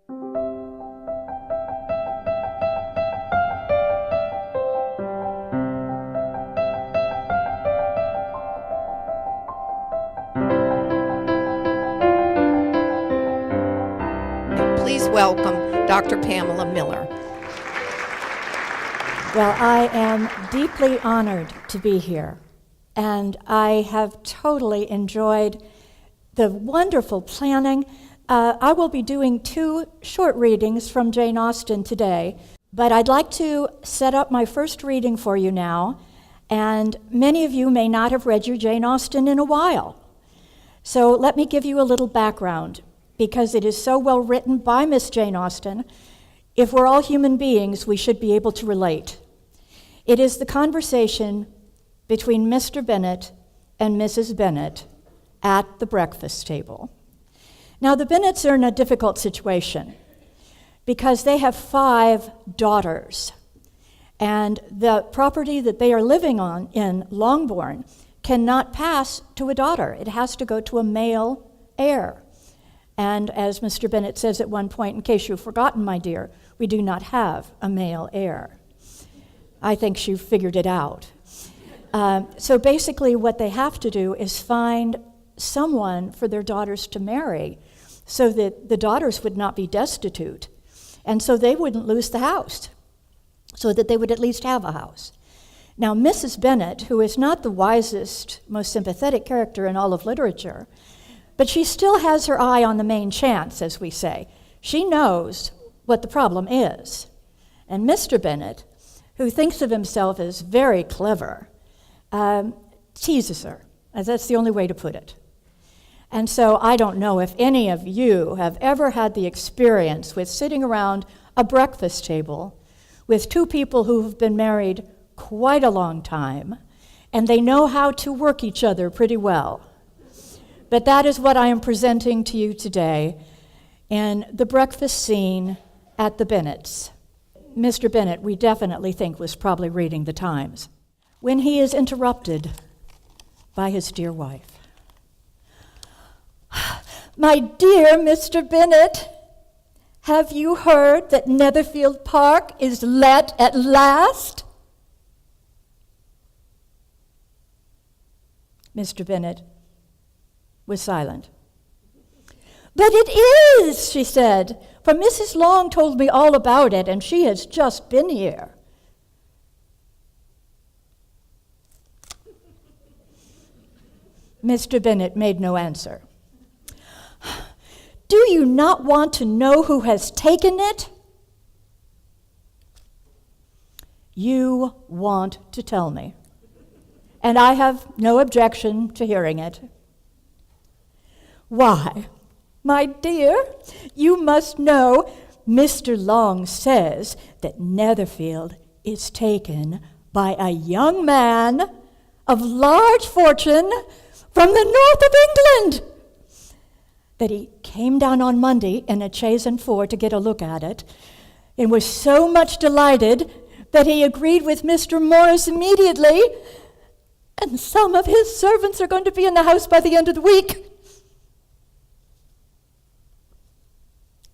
Please welcome Dr. Pamela Miller. Well, I am deeply honored to be here, and I have totally enjoyed the wonderful planning. I will be doing 2 short readings from Jane Austen today, but I'd like to set up my first reading for you now, and many of you may not have read your Jane Austen in a while. So let me give you a little background, because it is so well written by Miss Jane Austen. If we're all human beings, we should be able to relate. It is the conversation between Mr. Bennet and Mrs. Bennet at the breakfast table. Now, the Bennets are in a difficult situation because they have 5 daughters, and the property that they are living on in Longbourn cannot pass to a daughter. It has to go to a male heir. And as Mr. Bennet says at one point, in case you've forgotten, my dear, we do not have a male heir. I think she figured it out. So basically what they have to do is find someone for their daughters to marry so that the daughters would not be destitute, and so they wouldn't lose the house, so that they would at least have a house. Now, Mrs. Bennet, who is not the wisest, most sympathetic character in all of literature, but she still has her eye on the main chance, as we say. She knows what the problem is. And Mr. Bennet, who thinks of himself as very clever, teases her. That's the only way to put it. And so I don't know if any of you have ever had the experience with sitting around a breakfast table with 2 people who have been married quite a long time, and they know how to work each other pretty well. But that is what I am presenting to you today in the breakfast scene at the Bennets. Mr. Bennet, we definitely think, was probably reading the Times, when he is interrupted by his dear wife. "My dear Mr. Bennet, have you heard that Netherfield Park is let at last?" Mr. Bennet was silent. "But it is," she said, "for Mrs. Long told me all about it, and she has just been here." Mr. Bennet made no answer. "Do you not want to know who has taken it?" "You want to tell me, and I have no objection to hearing it." "Why, my dear, you must know Mr. Long says that Netherfield is taken by a young man of large fortune from the north of England, that he came down on Monday in a chaise and four to get a look at it, and was so much delighted that he agreed with Mr. Morris immediately, and some of his servants are going to be in the house by the end of the week."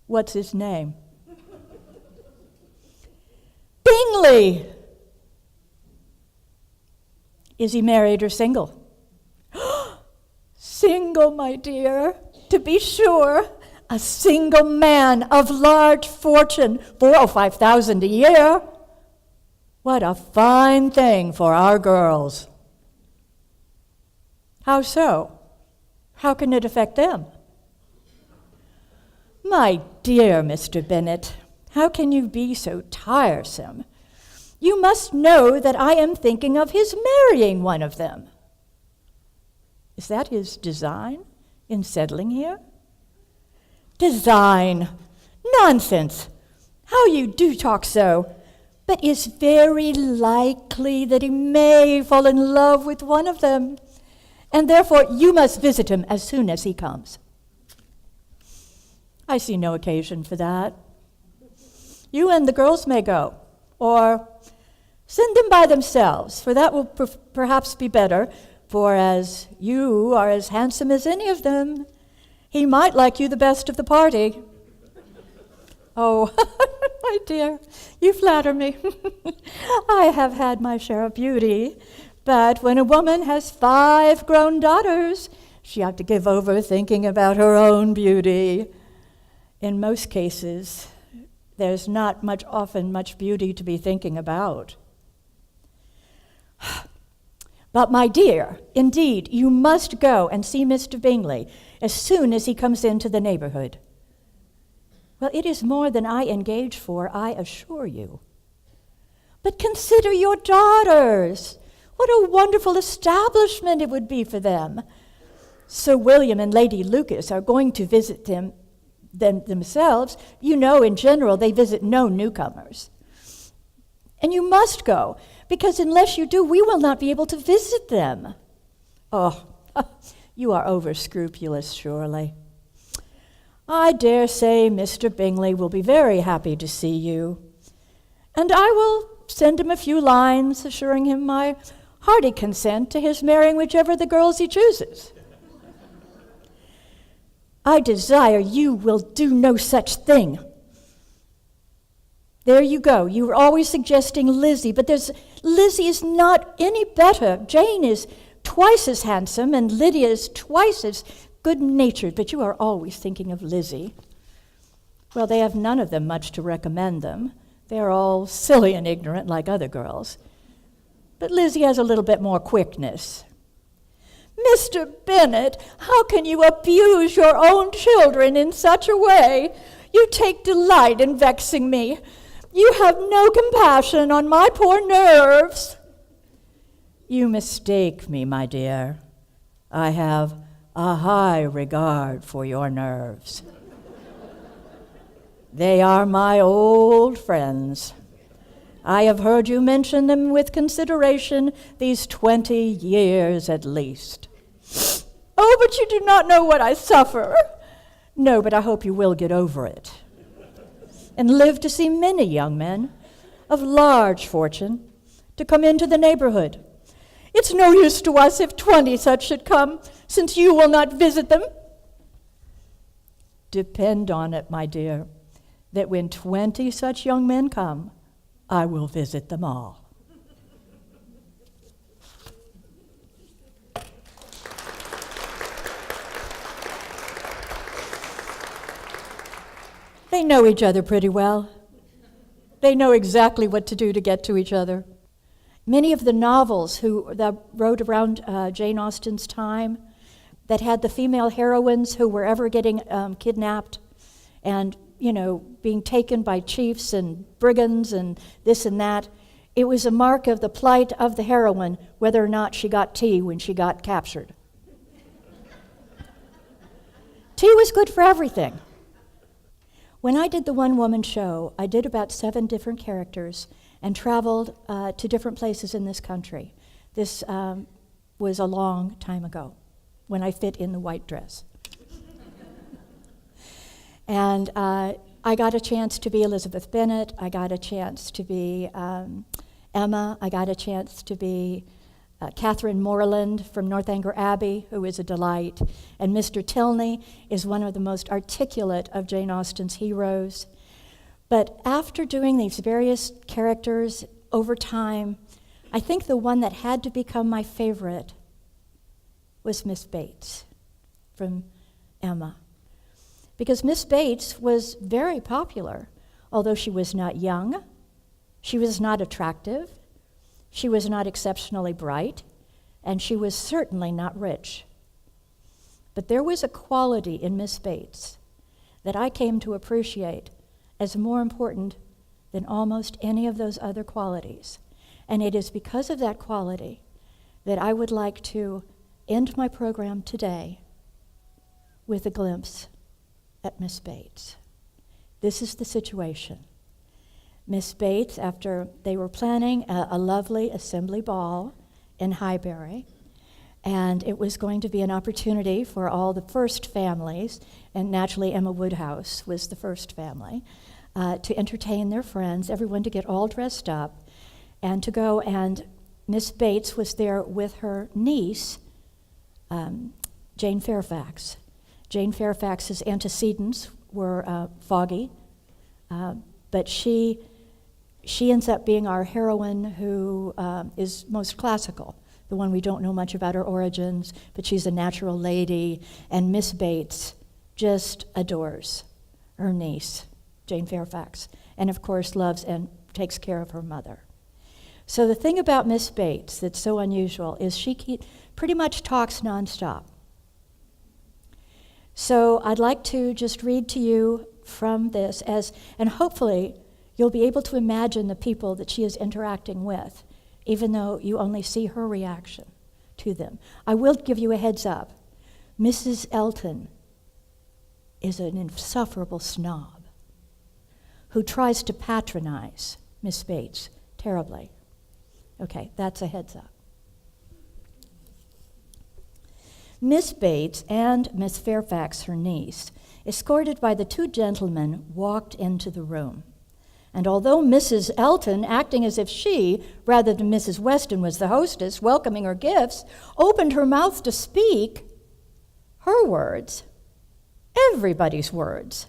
"What's his name?" "Bingley." "Is he married or single?" "Single, my dear, to be sure. A single man of large fortune, 4,000 or 5,000 a year. What a fine thing for our girls." "How so? How can it affect them?" "My dear Mr. Bennet, how can you be so tiresome? You must know that I am thinking of his marrying one of them." "Is that his design in settling here?" "Design? Nonsense! How you do talk so! But it's very likely that he may fall in love with one of them, and therefore you must visit him as soon as he comes." "I see no occasion for that. You and the girls may go, or send them by themselves, for that will perhaps be better, for as you are as handsome as any of them, he might like you the best of the party." Oh, my dear, you flatter me. I have had my share of beauty, but when a woman has 5 grown daughters, she ought to give over thinking about her own beauty. In most cases, there's not often much beauty to be thinking about. But my dear, indeed, you must go and see Mr. Bingley as soon as he comes into the neighborhood. Well, it is more than I engage for, I assure you. But consider your daughters. What a wonderful establishment it would be for them. Sir William and Lady Lucas are going to visit them themselves. You know, in general, they visit no newcomers. And you must go, because unless you do, we will not be able to visit them. Oh, you are over-scrupulous, surely. I dare say Mr. Bingley will be very happy to see you, and I will send him a few lines assuring him my hearty consent to his marrying whichever the girls he chooses. I desire you will do no such thing. There you go. You were always suggesting Lizzie, but Lizzie is not any better. Jane is twice as handsome, and Lydia is twice as good-natured, but you are always thinking of Lizzie. Well, they have none of them much to recommend them. They are all silly and ignorant like other girls. But Lizzie has a little bit more quickness. Mr. Bennet, how can you abuse your own children in such a way? You take delight in vexing me. You have no compassion on my poor nerves. You mistake me, my dear. I have a high regard for your nerves. They are my old friends. I have heard you mention them with consideration these 20 years at least. Oh, but you do not know what I suffer. No, but I hope you will get over it and live to see many young men of large fortune to come into the neighborhood. It's no use to us if 20 such should come, since you will not visit them. Depend on it, my dear, that when 20 such young men come, I will visit them all. They know each other pretty well. They know exactly what to do to get to each other. Many of the novels that wrote around Jane Austen's time that had the female heroines who were ever getting kidnapped and, being taken by chiefs and brigands and this and that, it was a mark of the plight of the heroine whether or not she got tea when she got captured. Tea was good for everything. When I did the one-woman show, I did about 7 different characters and traveled to different places in this country. This was a long time ago when I fit in the white dress. And I got a chance to be Elizabeth Bennet. I got a chance to be Emma. I got a chance to be Catherine Morland from Northanger Abbey, who is a delight. And Mr. Tilney is one of the most articulate of Jane Austen's heroes. But after doing these various characters over time, I think the one that had to become my favorite was Miss Bates from Emma. Because Miss Bates was very popular, although she was not young, she was not attractive, she was not exceptionally bright, and she was certainly not rich. But there was a quality in Miss Bates that I came to appreciate as more important than almost any of those other qualities. And it is because of that quality that I would like to end my program today with a glimpse at Miss Bates. This is the situation. Miss Bates, after they were planning a lovely assembly ball in Highbury, and it was going to be an opportunity for all the first families, and naturally Emma Woodhouse was the first family, to entertain their friends, everyone to get all dressed up, and to go, and Miss Bates was there with her niece, Jane Fairfax. Jane Fairfax's antecedents were foggy, But she ends up being our heroine who is most classical, the one we don't know much about her origins, but she's a natural lady, and Miss Bates just adores her niece, Jane Fairfax, and of course loves and takes care of her mother. So the thing about Miss Bates that's so unusual is she pretty much talks nonstop. So I'd like to just read to you from this, and hopefully you'll be able to imagine the people that she is interacting with, even though you only see her reaction to them. I will give you a heads up. Mrs. Elton is an insufferable snob who tries to patronize Miss Bates terribly. Okay, that's a heads up. Miss Bates and Miss Fairfax, her niece, escorted by the two gentlemen, walked into the room. And although Mrs. Elton, acting as if she, rather than Mrs. Weston, was the hostess, welcoming her gifts, opened her mouth to speak, her words, everybody's words,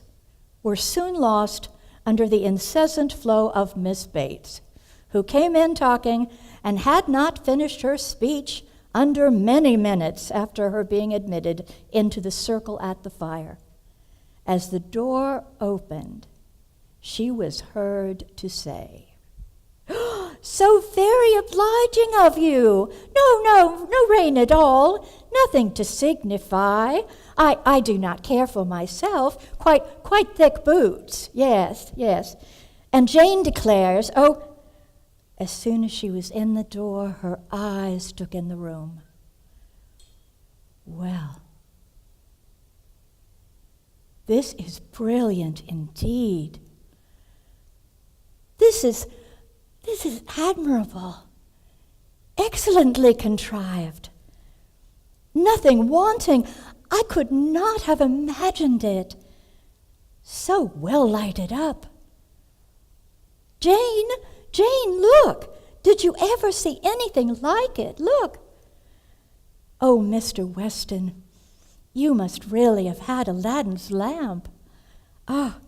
were soon lost under the incessant flow of Miss Bates, who came in talking and had not finished her speech under many minutes after her being admitted into the circle at the fire. As the door opened, she was heard to say, "So very obliging of you. No rain at all. Nothing to signify. I do not care for myself. Quite thick boots. Yes. And Jane declares, as soon as she was in the door, her eyes took in the room. Well, this is brilliant indeed. This is admirable, excellently contrived. Nothing wanting. I could not have imagined it. So well lighted up. Jane, look! Did you ever see anything like it? Look! Oh, Mr. Weston, you must really have had Aladdin's lamp. Oh,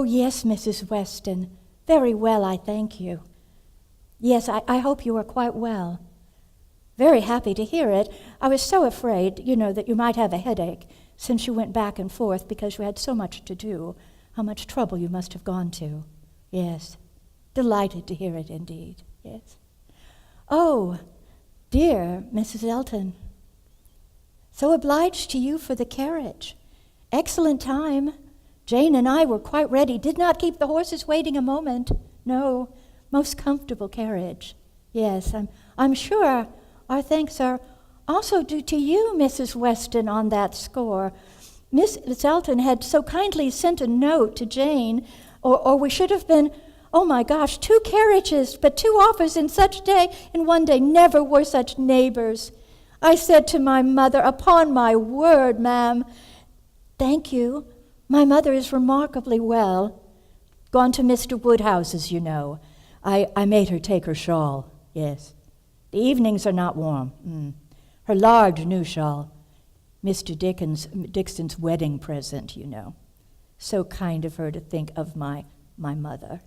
yes, Mrs. Weston. Very well, I thank you. Yes, I hope you are quite well. Very happy to hear it. I was so afraid, that you might have a headache, since you went back and forth because you had so much to do. How much trouble you must have gone to. Yes. Delighted to hear it, indeed. Yes. Oh, dear Mrs. Elton. So obliged to you for the carriage. Excellent time. Jane and I were quite ready. Did not keep the horses waiting a moment. No, most comfortable carriage. Yes, I'm sure our thanks are also due to you, Mrs. Weston, on that score. Miss Elton had so kindly sent a note to Jane, or we should have been, oh my gosh, 2 carriages, but 2 offers in one day. Never were such neighbors. I said to my mother, upon my word, ma'am, thank you. My mother is remarkably well. Gone to Mr. Woodhouse's, I made her take her shawl, yes. The evenings are not warm. Her large new shawl. Mr. Dixon's wedding present, So kind of her to think of my mother.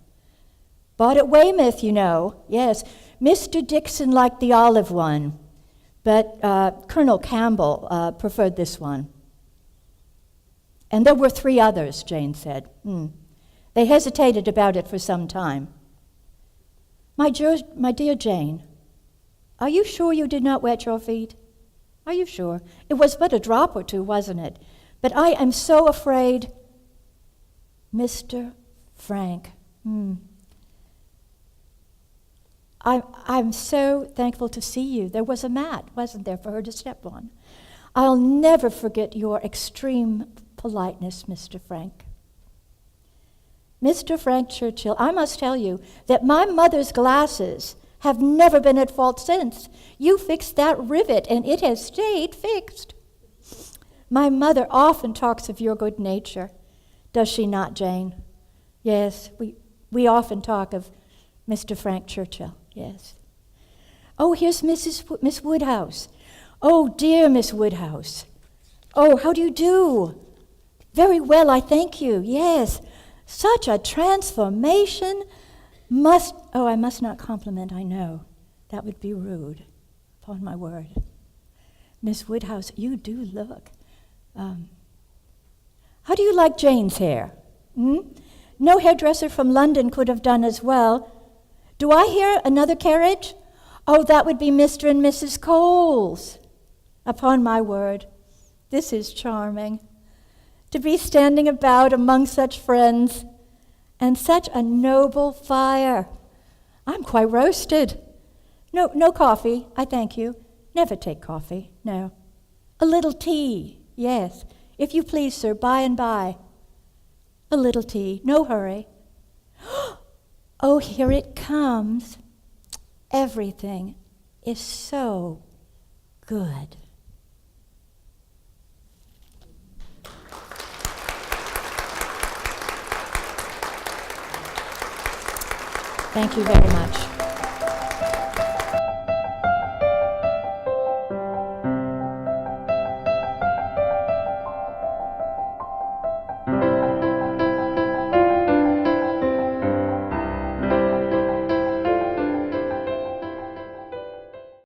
Bought at Weymouth, Yes, Mr. Dixon liked the olive one, but Colonel Campbell preferred this one. And there were 3 others, Jane said. They hesitated about it for some time. My dear Jane, are you sure you did not wet your feet? Are you sure? It was but a drop or 2, wasn't it? But I am so afraid. Mr. Frank. I'm so thankful to see you. There was a mat, wasn't there, for her to step on. I'll never forget your extreme politeness, Mr. Frank. Mr. Frank Churchill, I must tell you that my mother's glasses have never been at fault since. You fixed that rivet, and it has stayed fixed. My mother often talks of your good nature. Does she not, Jane? Yes, we often talk of Mr. Frank Churchill, yes. Oh, here's Miss Woodhouse. Oh, dear Miss Woodhouse. Oh, how do you do? Very well, I thank you, yes. Such a transformation I must not compliment, I know. That would be rude, upon my word. Miss Woodhouse, you do look. How do you like Jane's hair? No hairdresser from London could have done as well. Do I hear another carriage? Oh, that would be Mr. and Mrs. Coles. Upon my word, this is charming. To be standing about among such friends, and such a noble fire. I'm quite roasted. No coffee, I thank you. Never take coffee, no. A little tea, yes. If you please, sir, by and by. A little tea, no hurry. Oh, here it comes. Everything is so good. Thank you very much.